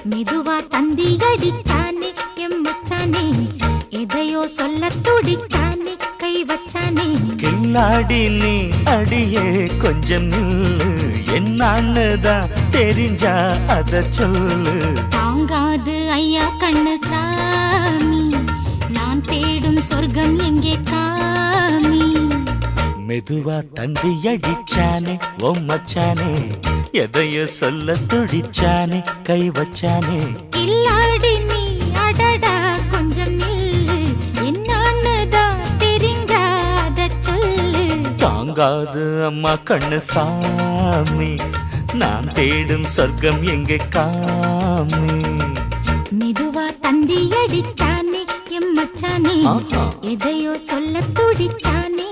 மெதுவா தந்தி அடிச்சானே எம் மச்சானே, எதையோ சொல்ல துடிச்சானே கை வச்சானே. கில்லாடி நீ அடியே கொஞ்சம் நில்லு, என்னான்னுதான் தெரிஞ்சா அத சொல்லு. தாங்காது ஐயா கண்ணு சாமி, நான் தேடும் சொர்க்கம் எங்கே காமி. மெதுவா தந்தி அடிச்சானே ஓ மச்சானே, எதையோ சொல்ல துடிச்சானே கை வச்சானே. கில்லாடி நீ அடடா கொஞ்சம் நில்லு, என்னான்னுதான் தெரிஞ்சாத சொல்லு. தாங்காது அம்மா கண்ணு சாமி, நான் தேடும் சொர்க்கம் எங்கே காமி. மெதுவா தந்தி அடிச்சானே எம் மச்சானே, எதையோ சொல்ல துடிச்சானே